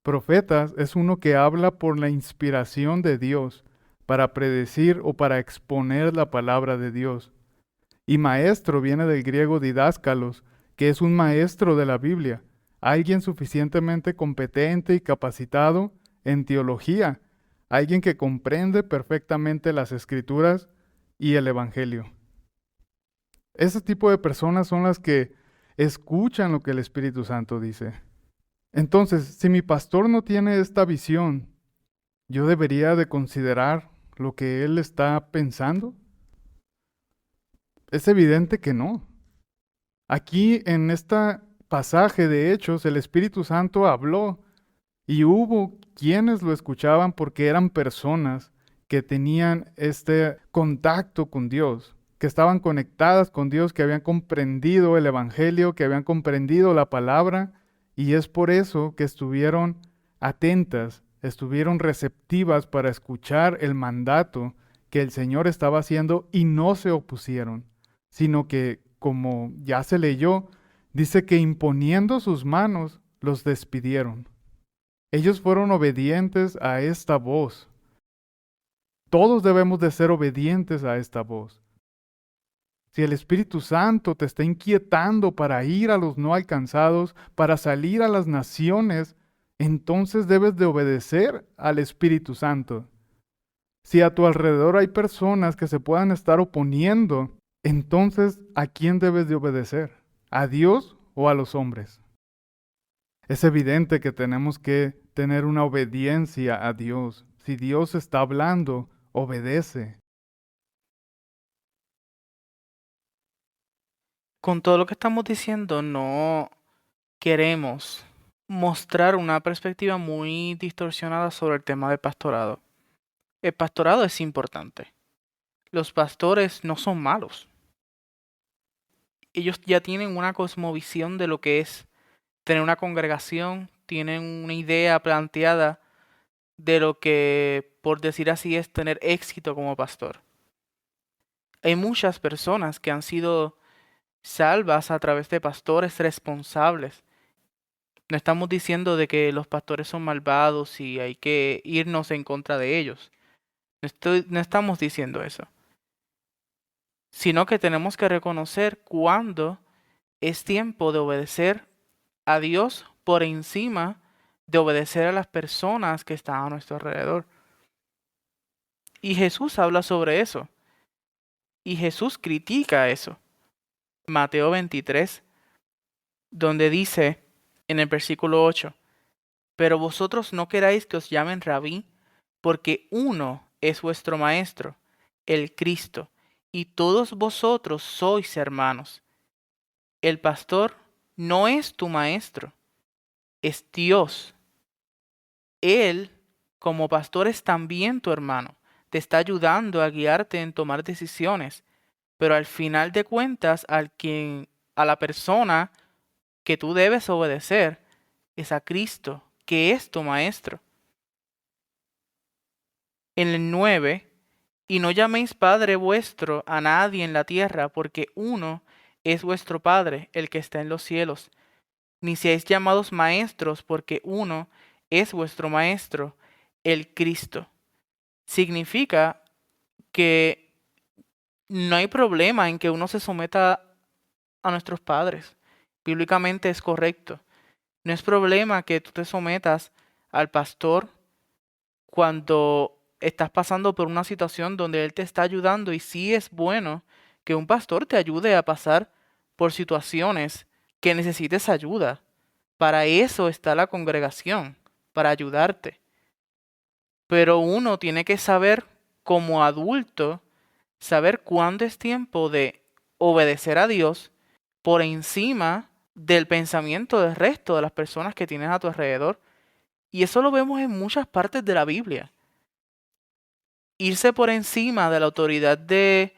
Profetas es uno que habla por la inspiración de Dios para predecir o para exponer la palabra de Dios. Y maestro viene del griego didáscalos, que es un maestro de la Biblia, alguien suficientemente competente y capacitado en teología, alguien que comprende perfectamente las Escrituras y el Evangelio. Ese tipo de personas son las que escuchan lo que el Espíritu Santo dice. Entonces, si mi pastor no tiene esta visión, ¿yo debería de considerar lo que él está pensando? Es evidente que no. Aquí en este pasaje de Hechos, el Espíritu Santo habló y hubo quienes lo escuchaban porque eran personas que tenían este contacto con Dios. que estaban conectadas con Dios, que habían comprendido el Evangelio, que habían comprendido la palabra, y es por eso que estuvieron atentas, estuvieron receptivas para escuchar el mandato que el Señor estaba haciendo y no se opusieron, sino que, como ya se leyó, dice que imponiendo sus manos los despidieron. Ellos fueron obedientes a esta voz. Todos debemos de ser obedientes a esta voz. Si el Espíritu Santo te está inquietando para ir a los no alcanzados, para salir a las naciones, entonces debes de obedecer al Espíritu Santo. Si a tu alrededor hay personas que se puedan estar oponiendo, entonces ¿a quién debes de obedecer? ¿A Dios o a los hombres? Es evidente que tenemos que tener una obediencia a Dios. Si Dios está hablando, obedece. Con todo lo que estamos diciendo, no queremos mostrar una perspectiva muy distorsionada sobre el tema del pastorado. El pastorado es importante. Los pastores no son malos. Ellos ya tienen una cosmovisión de lo que es tener una congregación, tienen una idea planteada de lo que, por decir así, es tener éxito como pastor. Hay muchas personas que han sido salvas a través de pastores responsables. No estamos diciendo de que los pastores son malvados y hay que irnos en contra de ellos. No estamos diciendo eso. Sino que tenemos que reconocer cuándo es tiempo de obedecer a Dios por encima de obedecer a las personas que están a nuestro alrededor. Y Jesús habla sobre eso. Y Jesús critica eso. Mateo 23, donde dice en el versículo 8, pero vosotros no queráis que os llamen rabí, porque uno es vuestro maestro, el Cristo, y todos vosotros sois hermanos. El pastor no es tu maestro, es Dios. Él, como pastor, es también tu hermano. Te está ayudando a guiarte en tomar decisiones, pero al final de cuentas, a la persona que tú debes obedecer es a Cristo, que es tu maestro. En el 9, y no llaméis Padre vuestro a nadie en la tierra, porque uno es vuestro Padre, el que está en los cielos. Ni seáis llamados maestros, porque uno es vuestro Maestro, el Cristo. Significa que no hay problema en que uno se someta a nuestros padres. Bíblicamente es correcto. No es problema que tú te sometas al pastor cuando estás pasando por una situación donde él te está ayudando, y sí es bueno que un pastor te ayude a pasar por situaciones que necesites ayuda. Para eso está la congregación, para ayudarte. Pero uno tiene que saber, como adulto, saber cuándo es tiempo de obedecer a Dios por encima del pensamiento del resto de las personas que tienes a tu alrededor. Y eso lo vemos en muchas partes de la Biblia. Irse por encima de la autoridad de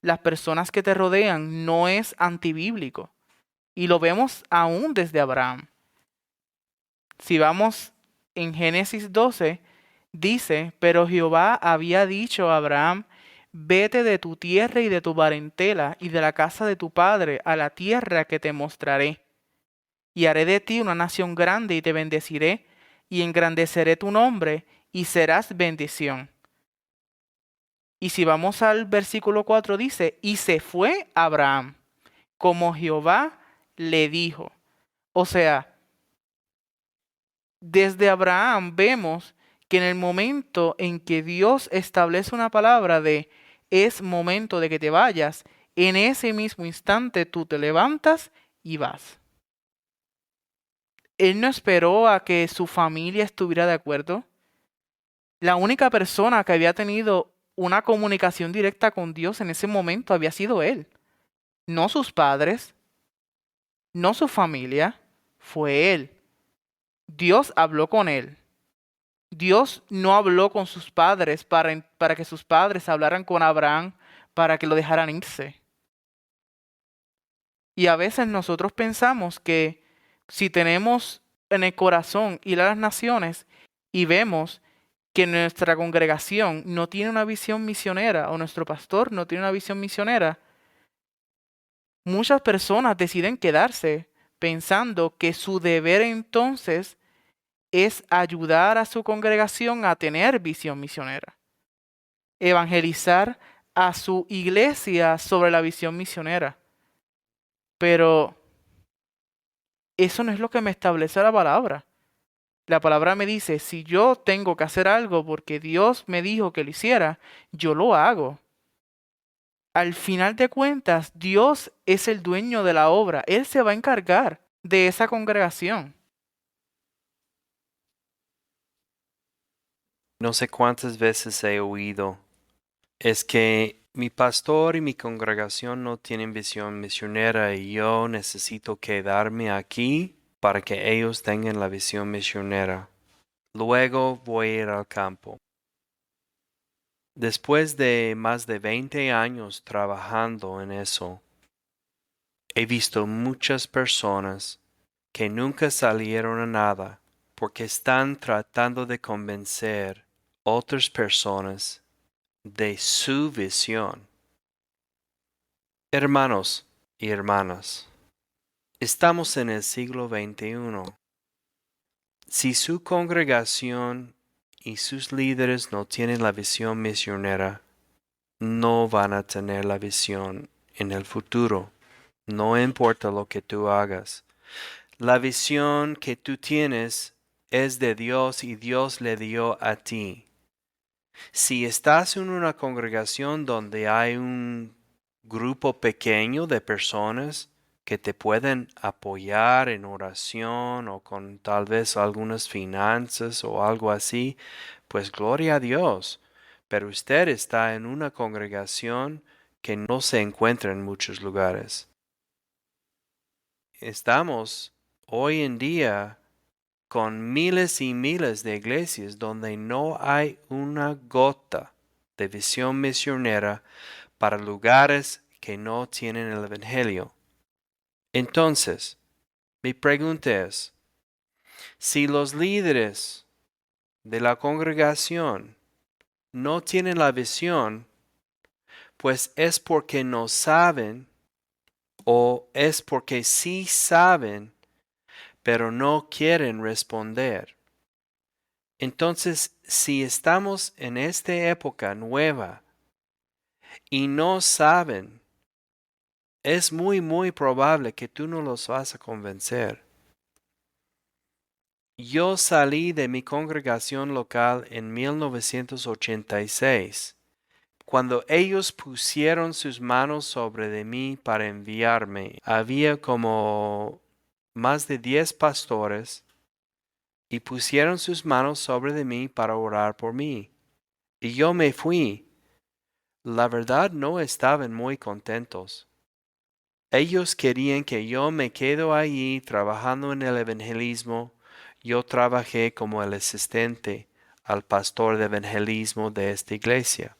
las personas que te rodean no es antibíblico. Y lo vemos aún desde Abraham. Si vamos en Génesis 12, dice, pero Jehová había dicho a Abraham, vete de tu tierra y de tu parentela y de la casa de tu padre a la tierra que te mostraré. Y haré de ti una nación grande y te bendeciré y engrandeceré tu nombre y serás bendición. Y si vamos al versículo 4 dice, y se fue Abraham, como Jehová le dijo. O sea, desde Abraham vemos que en el momento en que Dios establece una palabra de es momento de que te vayas, en ese mismo instante tú te levantas y vas. Él no esperó a que su familia estuviera de acuerdo. La única persona que había tenido una comunicación directa con Dios en ese momento había sido él. No sus padres, no su familia, fue él. Dios habló con él. Dios no habló con sus padres para que sus padres hablaran con Abraham para que lo dejaran irse. Y a veces nosotros pensamos que si tenemos en el corazón ir a las naciones y vemos que nuestra congregación no tiene una visión misionera o nuestro pastor no tiene una visión misionera, muchas personas deciden quedarse pensando que su deber entonces es ayudar a su congregación a tener visión misionera, evangelizar a su iglesia sobre la visión misionera. Pero eso no es lo que me establece la palabra. La palabra me dice, si yo tengo que hacer algo porque Dios me dijo que lo hiciera, yo lo hago. Al final de cuentas, Dios es el dueño de la obra. Él se va a encargar de esa congregación. No sé cuántas veces he oído, es que mi pastor y mi congregación no tienen visión misionera y yo necesito quedarme aquí para que ellos tengan la visión misionera. Luego voy a ir al campo. Después de más de 20 años trabajando en eso, he visto muchas personas que nunca salieron a nada porque están tratando de convencer otras personas de su visión. Hermanos y hermanas, estamos en el siglo XXI. Si su congregación y sus líderes no tienen la visión misionera, no van a tener la visión en el futuro. No importa lo que tú hagas. La visión que tú tienes es de Dios y Dios le dio a ti. Si estás en una congregación donde hay un grupo pequeño de personas que te pueden apoyar en oración o con tal vez algunas finanzas o algo así, pues gloria a Dios. Pero usted está en una congregación que no se encuentra en muchos lugares. Estamos hoy en día con miles y miles de iglesias donde no hay una gota de visión misionera para lugares que no tienen el Evangelio. Entonces, mi pregunta es, si los líderes de la congregación no tienen la visión, pues es porque no saben o es porque sí saben, pero no quieren responder. Entonces, si estamos en esta época nueva y no saben, es muy probable que tú no los vas a convencer. Yo salí de mi congregación local en 1986, cuando ellos pusieron sus manos sobre de mí para enviarme. Había como más de 10 pastores y pusieron sus manos sobre de mí para orar por mí. Y yo me fui. La verdad no estaban muy contentos. Ellos querían que yo me quedo allí trabajando en el evangelismo. Yo trabajé como el asistente al pastor de evangelismo de esta iglesia.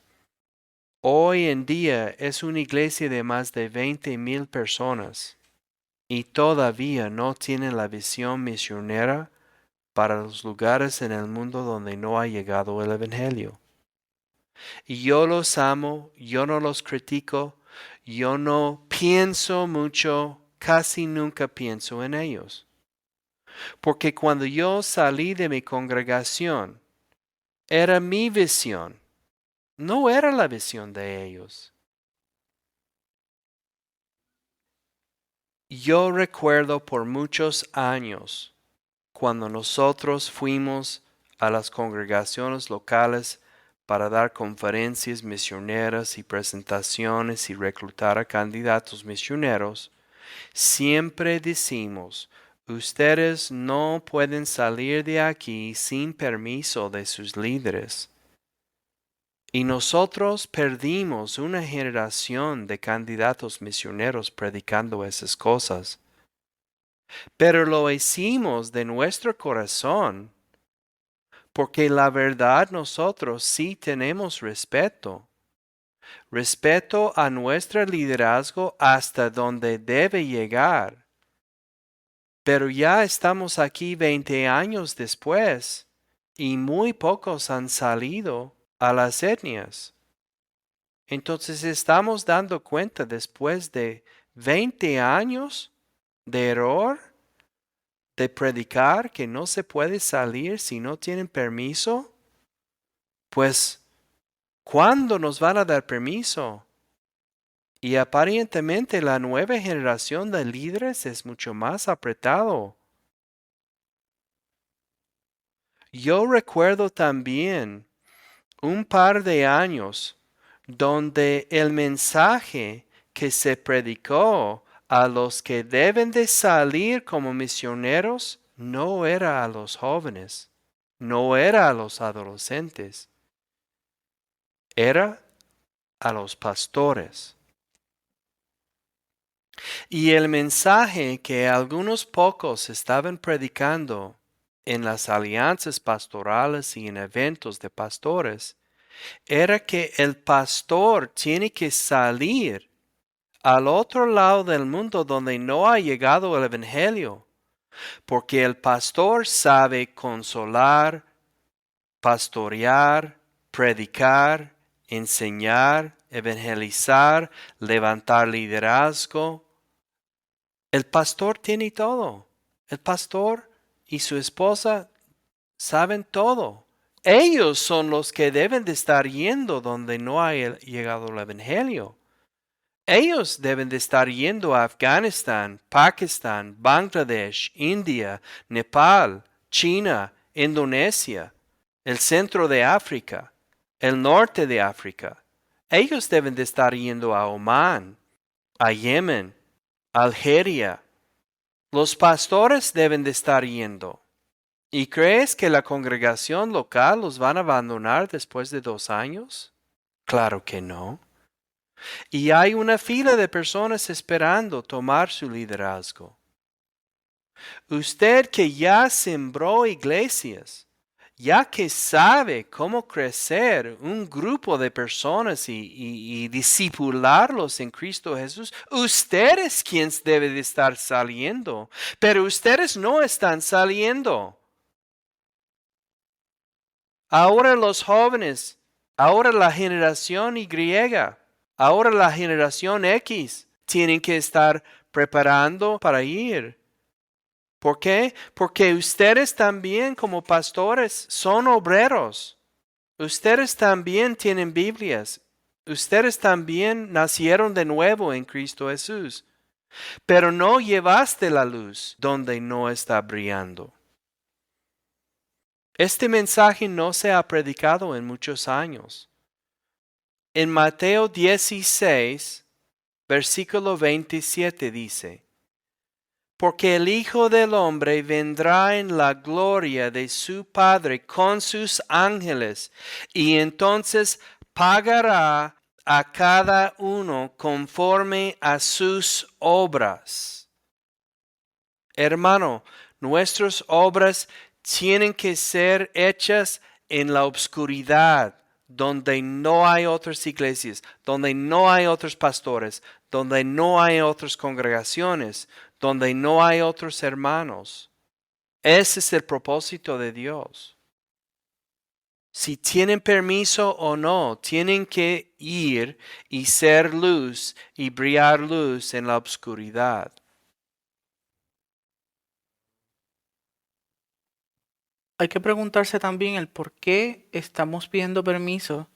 Hoy en día es una iglesia de más de 20,000 personas y todavía no tienen la visión misionera para los lugares en el mundo donde no ha llegado el evangelio. Y yo los amo, yo no los critico, yo no pienso mucho, casi nunca pienso en ellos. Porque cuando yo salí de mi congregación, era mi visión, no era la visión de ellos. Yo recuerdo por muchos años cuando nosotros fuimos a las congregaciones locales para dar conferencias misioneras y presentaciones y reclutar a candidatos misioneros, siempre decimos, ustedes no pueden salir de aquí sin permiso de sus líderes. Y nosotros perdimos una generación de candidatos misioneros predicando esas cosas. Pero lo hicimos de nuestro corazón, porque la verdad nosotros sí tenemos respeto. Respeto a nuestro liderazgo hasta donde debe llegar. Pero ya estamos aquí 20 años después y muy pocos han salido a las etnias. Entonces estamos dando cuenta después de 20 años de error, de predicar que no se puede salir si no tienen permiso. Pues, ¿cuándo nos van a dar permiso? Y aparentemente la nueva generación de líderes es mucho más apretado. Yo recuerdo también un par de años donde el mensaje que se predicó a los que deben de salir como misioneros no era a los jóvenes, no era a los adolescentes, era a los pastores. Y el mensaje que algunos pocos estaban predicando en las alianzas pastorales y en eventos de pastores era que el pastor tiene que salir al otro lado del mundo donde no ha llegado el evangelio, porque el pastor sabe consolar, pastorear, predicar, enseñar, evangelizar, levantar liderazgo. El pastor tiene todo. El pastor y su esposa saben todo. Ellos son los que deben de estar yendo donde no ha llegado el evangelio. Ellos deben de estar yendo a Afganistán, Pakistán, Bangladesh, India, Nepal, China, Indonesia, el centro de África, el norte de África. Ellos deben de estar yendo a Omán, a Yemen, Algeria. Los pastores deben de estar yendo. ¿Y crees que la congregación local los van a abandonar después de 2 años? Claro que no. Y hay una fila de personas esperando tomar su liderazgo. Usted que ya sembró iglesias, ya que sabe cómo crecer un grupo de personas y discipularlos en Cristo Jesús, usted es quien debe de estar saliendo, pero ustedes no están saliendo. Ahora los jóvenes, ahora la generación Y, ahora la generación X tienen que estar preparando para ir. ¿Por qué? Porque ustedes también como pastores son obreros. Ustedes también tienen Biblias. Ustedes también nacieron de nuevo en Cristo Jesús. Pero no llevaste la luz donde no está brillando. Este mensaje no se ha predicado en muchos años. En Mateo 16, versículo 27 dice, porque el Hijo del Hombre vendrá en la gloria de su Padre con sus ángeles, y entonces pagará a cada uno conforme a sus obras. Hermano, nuestras obras tienen que ser hechas en la oscuridad, donde no hay otras iglesias, donde no hay otros pastores, donde no hay otras congregaciones, donde no hay otros hermanos. Ese es el propósito de Dios. Si tienen permiso o no, tienen que ir y ser luz y brillar luz en la oscuridad. Hay que preguntarse también el por qué estamos pidiendo permiso.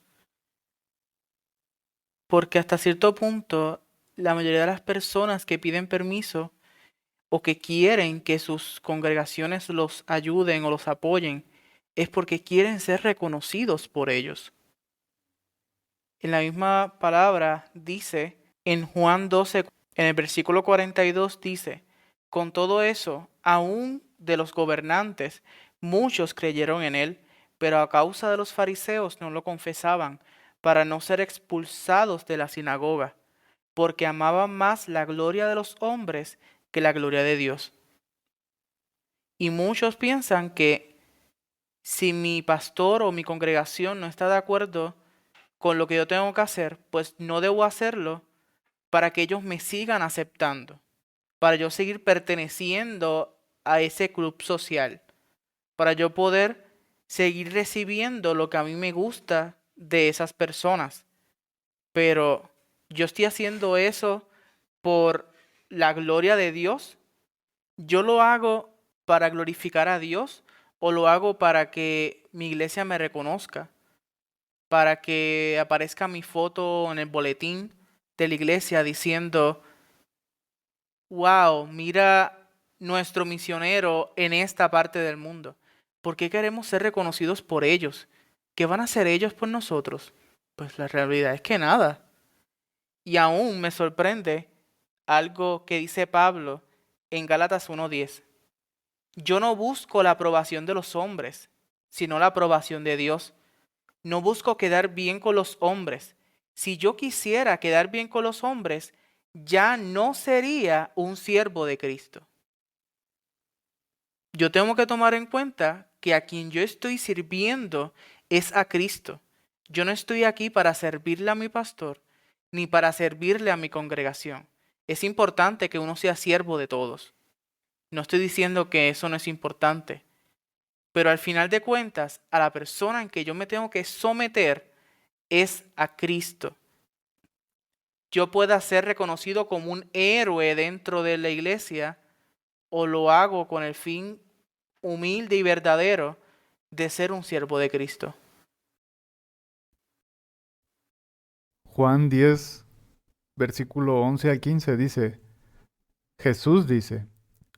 Porque hasta cierto punto, la mayoría de las personas que piden permiso o que quieren que sus congregaciones los ayuden o los apoyen, es porque quieren ser reconocidos por ellos. En la misma palabra dice, en Juan 12, en el versículo 42 dice, con todo eso, aún de los gobernantes, muchos creyeron en él, pero a causa de los fariseos no lo confesaban, para no ser expulsados de la sinagoga, porque amaban más la gloria de los hombres que la gloria de Dios. Y muchos piensan que si mi pastor o mi congregación no está de acuerdo con lo que yo tengo que hacer, pues no debo hacerlo para que ellos me sigan aceptando, para yo seguir perteneciendo a ese club social, para yo poder seguir recibiendo lo que a mí me gusta de esas personas. Pero yo estoy haciendo eso por la gloria de Dios. ¿Yo lo hago para glorificar a Dios o lo hago para que mi iglesia me reconozca? Para que aparezca mi foto en el boletín de la iglesia diciendo, wow, mira nuestro misionero en esta parte del mundo. ¿Por qué queremos ser reconocidos por ellos? ¿Qué van a hacer ellos por nosotros? Pues la realidad es que nada. Y aún me sorprende algo que dice Pablo en Gálatas 1:10. Yo no busco la aprobación de los hombres, sino la aprobación de Dios. No busco quedar bien con los hombres. Si yo quisiera quedar bien con los hombres, ya no sería un siervo de Cristo. Yo tengo que tomar en cuenta que a quien yo estoy sirviendo es a Cristo. Yo no estoy aquí para servirle a mi pastor, ni para servirle a mi congregación. Es importante que uno sea siervo de todos. No estoy diciendo que eso no es importante, pero al final de cuentas, a la persona en que yo me tengo que someter es a Cristo. Yo pueda ser reconocido como un héroe dentro de la iglesia o lo hago con el fin humilde y verdadero de ser un siervo de Cristo. Juan 10, versículo 11 al 15 dice, Jesús dice,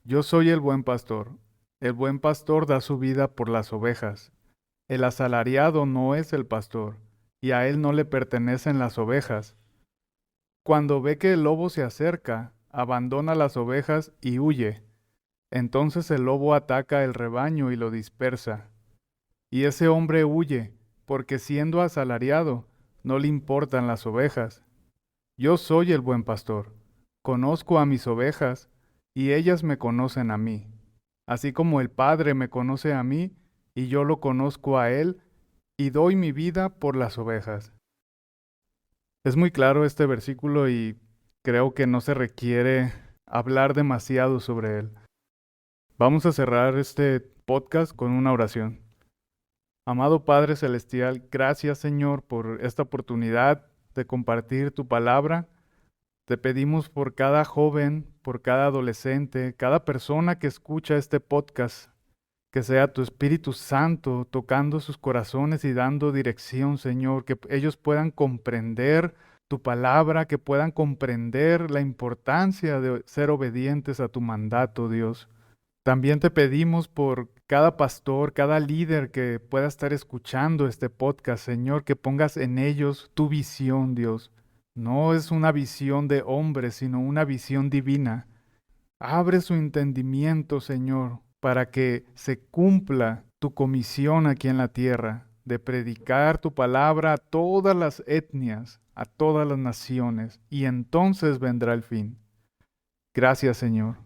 yo soy el buen pastor. El buen pastor da su vida por las ovejas. El asalariado no es el pastor, y a él no le pertenecen las ovejas. Cuando ve que el lobo se acerca, abandona las ovejas y huye. Entonces el lobo ataca el rebaño y lo dispersa. Y ese hombre huye, porque siendo asalariado, no le importan las ovejas. Yo soy el buen pastor. Conozco a mis ovejas, y ellas me conocen a mí. Así como el Padre me conoce a mí, y yo lo conozco a él, y doy mi vida por las ovejas. Es muy claro este versículo y creo que no se requiere hablar demasiado sobre él. Vamos a cerrar este podcast con una oración. Amado Padre Celestial, gracias Señor por esta oportunidad de compartir tu palabra. Te pedimos por cada joven, por cada adolescente, cada persona que escucha este podcast, que sea tu Espíritu Santo tocando sus corazones y dando dirección, Señor, que ellos puedan comprender tu palabra, que puedan comprender la importancia de ser obedientes a tu mandato, Dios. También te pedimos por cada pastor, cada líder que pueda estar escuchando este podcast, Señor, que pongas en ellos tu visión, Dios. No es una visión de hombre, sino una visión divina. Abre su entendimiento, Señor, para que se cumpla tu comisión aquí en la tierra, de predicar tu palabra a todas las etnias, a todas las naciones, y entonces vendrá el fin. Gracias, Señor,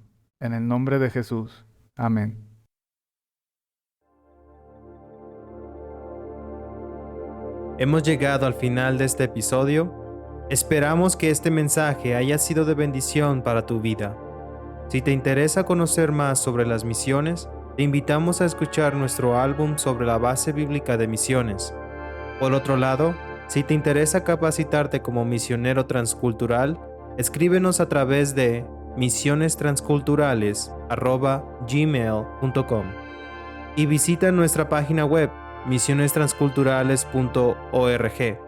en el nombre de Jesús. Amén. Hemos llegado al final de este episodio. Esperamos que este mensaje haya sido de bendición para tu vida. Si te interesa conocer más sobre las misiones, te invitamos a escuchar nuestro álbum sobre la base bíblica de misiones. Por otro lado, si te interesa capacitarte como misionero transcultural, escríbenos a través de misionestransculturales@gmail.com y visita nuestra página web misionestransculturales.org.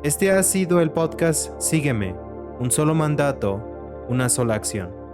Este ha sido el podcast Sígueme, un solo mandato, una sola acción.